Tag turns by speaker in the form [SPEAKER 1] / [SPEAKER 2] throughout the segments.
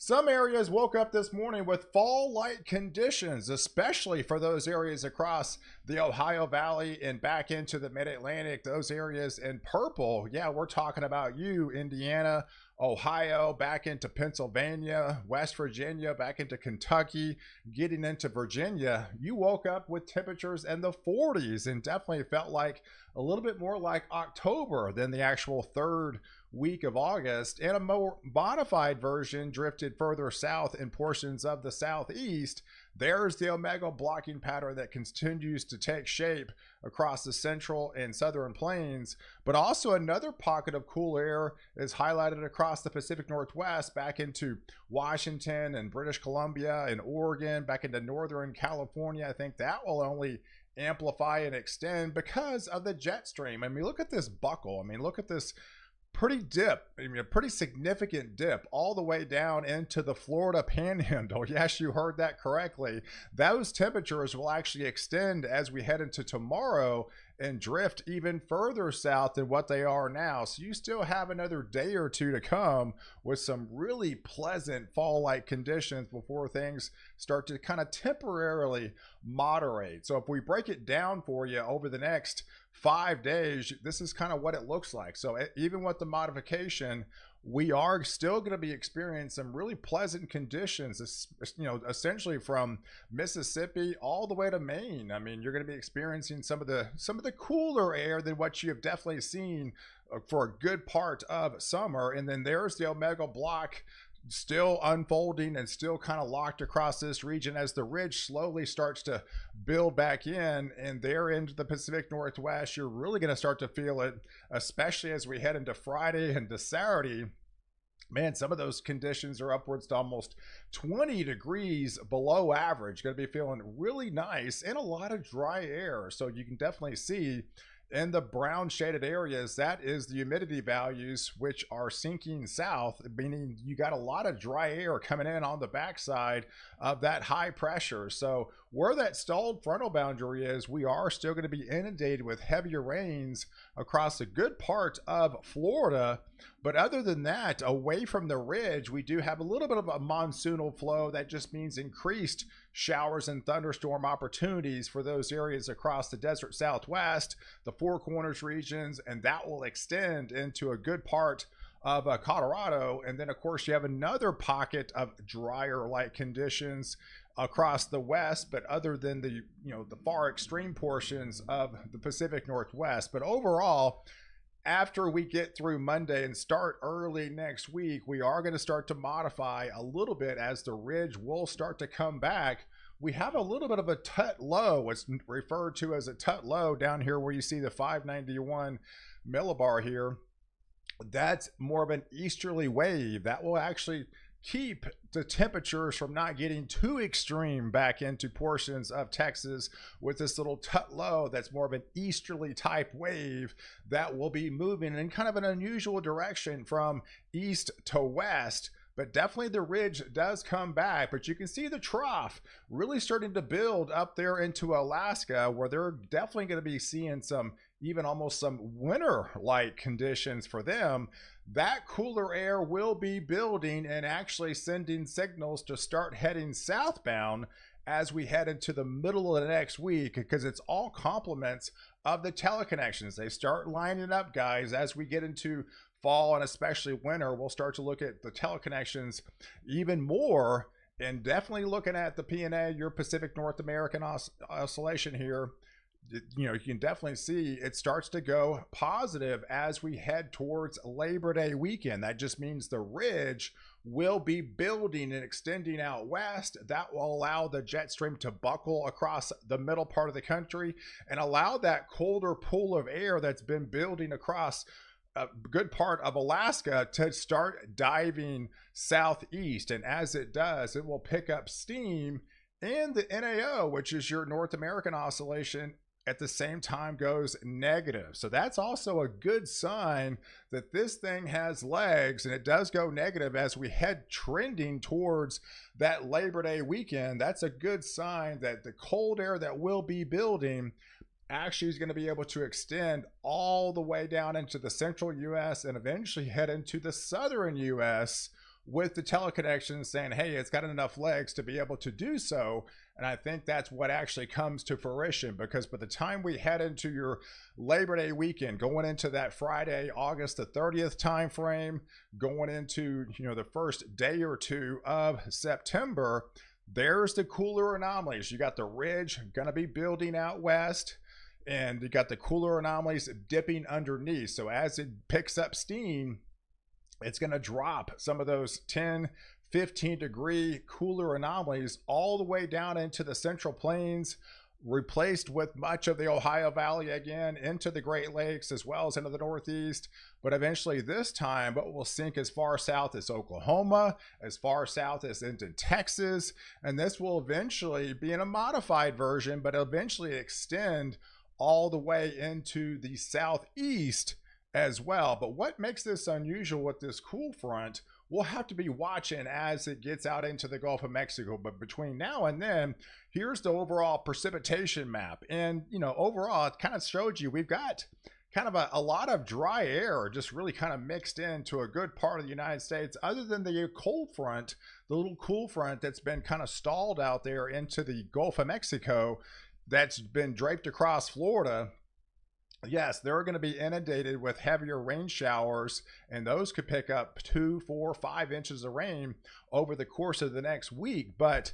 [SPEAKER 1] Some areas woke up this morning with fall-like conditions, especially for those areas across the Ohio Valley and back into the Mid-Atlantic. Those areas in purple, yeah, we're talking about you, Indiana, Ohio, back into Pennsylvania, West Virginia, back into Kentucky, getting into Virginia. You woke up with temperatures in the 40s and definitely felt like a little bit more like October than the actual third week of August, and a more modified version drifted further south in portions of the southeast. There's the omega blocking pattern that continues to take shape across the central and southern plains, but also another pocket of cool air is highlighted across the Pacific Northwest back into Washington and British Columbia and Oregon, back into Northern California. I think that will only amplify and extend because of the jet stream. I mean, look at this buckle. I mean, look at this a pretty significant dip all the way down into the Florida Panhandle. Yes, you heard that correctly. Those temperatures will actually extend as we head into tomorrow and drift even further south than what they are now. So you still have another day or two to come with some really pleasant fall-like conditions before things start to kind of temporarily moderate. So if we break it down for you over the next 5 days, this is kind of what it looks like. So even with the modification, we are still going to be experiencing some really pleasant conditions, essentially from Mississippi all the way to Maine. I mean, you're going to be experiencing some of the cooler air than what you have definitely seen for a good part of summer. And then there's the omega block still unfolding and still kind of locked across this region as the ridge slowly starts to build back in, and there into the Pacific Northwest. You're really going to start to feel it, especially as we head into Friday and to Saturday. Man, some of those conditions are upwards to almost 20 degrees below average. Going to be feeling really nice and a lot of dry air. So you can definitely see in the brown shaded areas, that is the humidity values, which are sinking south, meaning you got a lot of dry air coming in on the backside of that high pressure. So where that stalled frontal boundary is, we are still going to be inundated with heavier rains across a good part of Florida. But other than that, away from the ridge, we do have a little bit of a monsoonal flow. That just means increased showers and thunderstorm opportunities for those areas across the desert Southwest, the Four Corners regions, and that will extend into a good part of Colorado. And then of course you have another pocket of drier like conditions across the west, but other than the far extreme portions of the Pacific Northwest. But overall, after we get through Monday and start early next week, we are going to start to modify a little bit as the ridge will start to come back. We have a little bit of a tut low. It's referred to as a tut low down here where you see the 591 millibar here. That's more of an easterly wave that will actually keep the temperatures from not getting too extreme back into portions of Texas with this little tut low that's more of an easterly type wave that will be moving in kind of an unusual direction from east to west. But definitely the ridge does come back, but you can see the trough really starting to build up there into Alaska, where they're definitely going to be seeing some, even almost some winter-like conditions for them. That cooler air will be building and actually sending signals to start heading southbound as we head into the middle of the next week, because it's all complements of the teleconnections. They start lining up, guys, as we get into fall and especially winter. We'll start to look at the teleconnections even more, and definitely looking at the PNA, your Pacific North American oscillation here. You can definitely see it starts to go positive as we head towards Labor Day weekend. That just means the ridge will be building and extending out west. That will allow the jet stream to buckle across the middle part of the country and allow that colder pool of air that's been building across a good part of Alaska to start diving southeast. And as it does, it will pick up steam, and the NAO, which is your North American oscillation, at the same time goes negative. So that's also a good sign that this thing has legs, and it does go negative as we head trending towards that Labor Day weekend. That's a good sign that the cold air that will be building actually is going to be able to extend all the way down into the central U.S. and eventually head into the southern U.S. with the teleconnections saying, hey, it's got enough legs to be able to do so. And I think that's what actually comes to fruition, because by the time we head into your Labor Day weekend, going into that Friday, August the 30th time frame, going into, you know, the first day or two of September, there's the cooler anomalies. You got the ridge going to be building out west, and you got the cooler anomalies dipping underneath. So as it picks up steam, it's going to drop some of those 10-15 degree cooler anomalies all the way down into the Central Plains, replaced with much of the Ohio Valley again, into the Great Lakes, as well as into the Northeast. But eventually this time, it will sink as far south as Oklahoma, as far south as into Texas. And this will eventually be in a modified version, but eventually extend all the way into the Southeast as well. But what makes this unusual with this cool front, we'll have to be watching as it gets out into the Gulf of Mexico. But between now and then, here's the overall precipitation map. And, you know, overall, it kind of showed you we've got kind of a lot of dry air just really kind of mixed into a good part of the United States, other than the cold front, the little cool front that's been kind of stalled out there into the Gulf of Mexico, that's been draped across Florida. Yes, they're going to be inundated with heavier rain showers, and those could pick up 2, 4, 5 inches of rain over the course of the next week. But,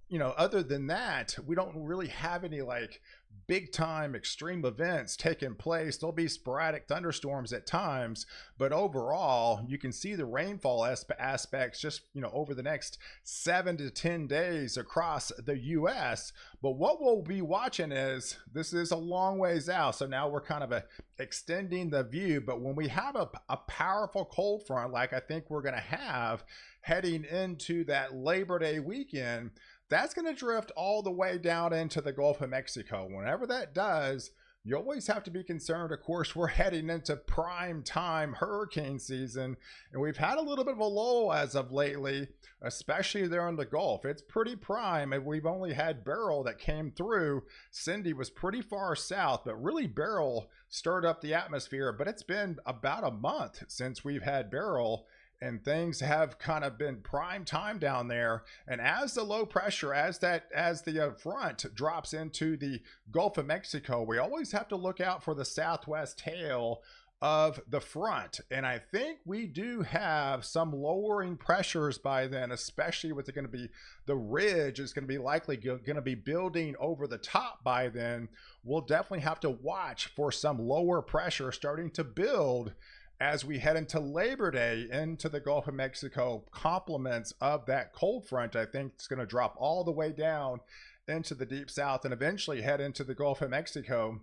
[SPEAKER 1] you know, other than that, we don't really have any like big time extreme events taking place. There'll be sporadic thunderstorms at times, but overall you can see the rainfall aspects just, you know, over the next 7 to 10 days across the US. But what we'll be watching is, this is a long ways out, so now we're kind of extending the view. But when we have a powerful cold front like I think we're going to have heading into that Labor Day weekend, that's going to drift all the way down into the Gulf of Mexico. Whenever that does, you always have to be concerned. Of course, we're heading into prime time hurricane season, and we've had a little bit of a lull as of lately, especially there in the Gulf. It's pretty prime, and we've only had Beryl that came through. Cindy was pretty far south, but really Beryl stirred up the atmosphere. But it's been about a month since we've had Beryl, and things have kind of been prime time down there. And as the low pressure, as the front drops into the Gulf of Mexico, we always have to look out for the southwest tail of the front. And I think we do have some lowering pressures by then, especially with it going to be, the ridge is going to be likely going to be building over the top by then. We'll definitely have to watch for some lower pressure starting to build as we head into Labor Day into the Gulf of Mexico. Complements of that cold front, I think it's going to drop all the way down into the deep south and eventually head into the Gulf of Mexico.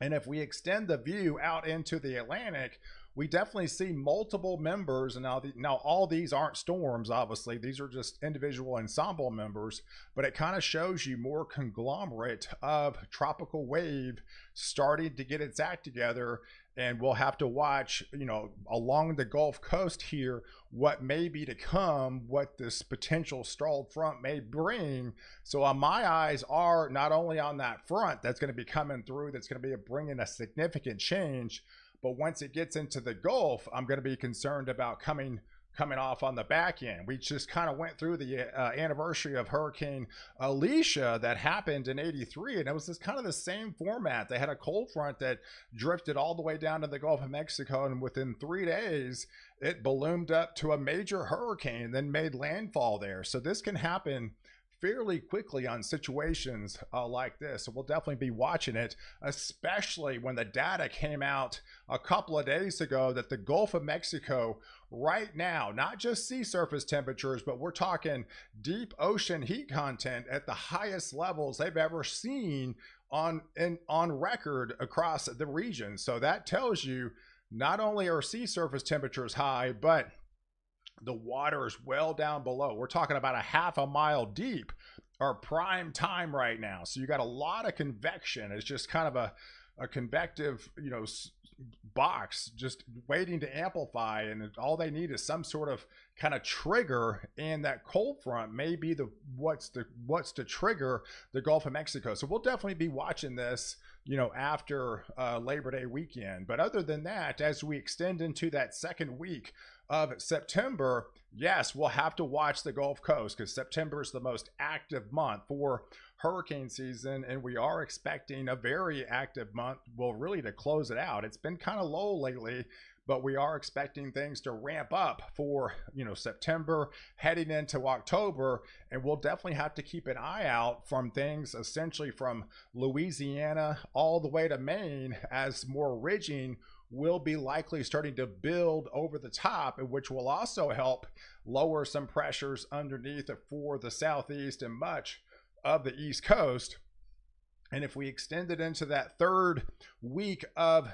[SPEAKER 1] And if we extend the view out into the Atlantic, we definitely see multiple members. And now all these aren't storms, obviously. These are just individual ensemble members, but it kind of shows you more conglomerate of tropical wave starting to get its act together. And we'll have to watch, you know, along the Gulf Coast here, what may be to come, what this potential stalled front may bring. So my eyes are not only on that front that's going to be coming through, that's going to be bringing a significant change, but once it gets into the Gulf, I'm going to be concerned about coming off on the back end. We just kind of went through the anniversary of Hurricane Alicia that happened in '83, and it was kind of the same format. They had a cold front that drifted all the way down to the Gulf of Mexico, and within 3 days it ballooned up to a major hurricane and then made landfall there. So this can happen fairly quickly on situations like this. So we'll definitely be watching it, especially when the data came out a couple of days ago that the Gulf of Mexico right now, not just sea surface temperatures, but we're talking deep ocean heat content at the highest levels they've ever seen on record across the region. So that tells you not only are sea surface temperatures high, but the water is well down below. We're talking about a half a mile deep, or prime time right now. So you got a lot of convection. It's just kind of a convective, you know, box just waiting to amplify, and all they need is some sort of kind of trigger, and that cold front may be what's to trigger the Gulf of Mexico. So we'll definitely be watching this, you know, after Labor Day weekend. But other than that, as we extend into that second week of September, yes, we'll have to watch the Gulf Coast because September is the most active month for hurricane season, and we are expecting a very active month, well, really to close it out. It's been kind of low lately, but we are expecting things to ramp up for, September heading into October, and we'll definitely have to keep an eye out from things essentially from Louisiana all the way to Maine, as more ridging will be likely starting to build over the top, which will also help lower some pressures underneath for the southeast and much of the East Coast. And if we extend it into that third week of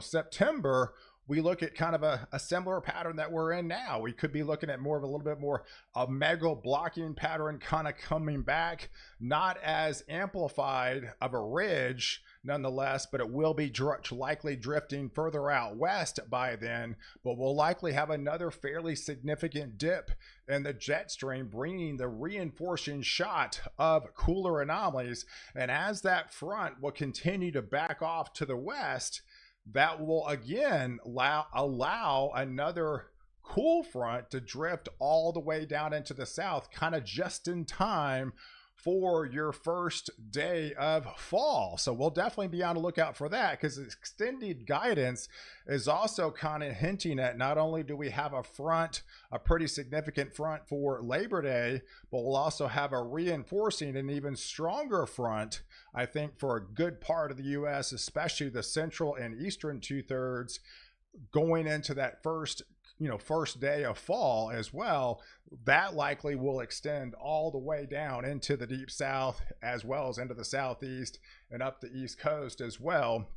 [SPEAKER 1] September, we look at kind of a similar pattern that we're in now. We could be looking at more of a little bit more a mega blocking pattern kind of coming back, not as amplified of a ridge nonetheless, but it will be likely drifting further out west by then. But we'll likely have another fairly significant dip in the jet stream, bringing the reinforcing shot of cooler anomalies. And as that front will continue to back off to the west, that will again allow another cool front to drift all the way down into the south, kind of just in time for your first day of fall. So we'll definitely be on the lookout for that, because extended guidance is also kind of hinting at not only do we have a front, a pretty significant front for Labor Day, but we'll also have a reinforcing and even stronger front, I think, for a good part of the U.S., especially the central and eastern 2/3, going into that first day of fall as well. That likely will extend all the way down into the deep south, as well as into the southeast and up the East Coast as well.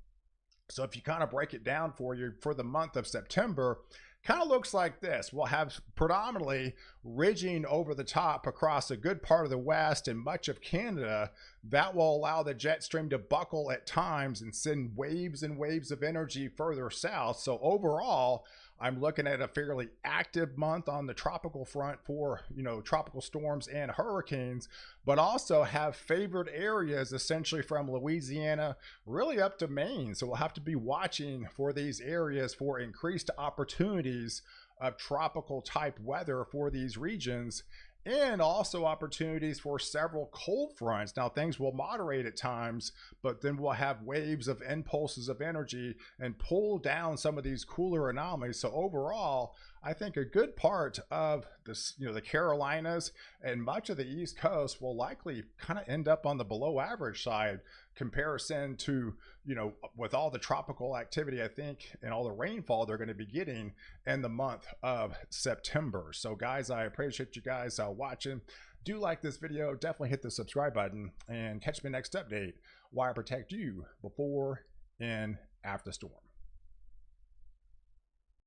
[SPEAKER 1] So if you kind of break it down for you for the month of September, kind of looks like this. We'll have predominantly ridging over the top across a good part of the west and much of Canada. That will allow the jet stream to buckle at times and send waves and waves of energy further south. So overall, I'm looking at a fairly active month on the tropical front for, tropical storms and hurricanes, but also have favored areas essentially from Louisiana really up to Maine. So we'll have to be watching for these areas for increased opportunities of tropical type weather for these regions, and also opportunities for several cold fronts. Now things will moderate at times, but then we'll have waves of impulses of energy and pull down some of these cooler anomalies. So overall, I think a good part of this, the Carolinas and much of the East Coast will likely kind of end up on the below average side comparison to, with all the tropical activity, I think, and all the rainfall they're going to be getting in the month of September. So guys, I appreciate you guys watching. Do like this video, definitely hit the subscribe button, and catch me next update while I protect you before and after the storm.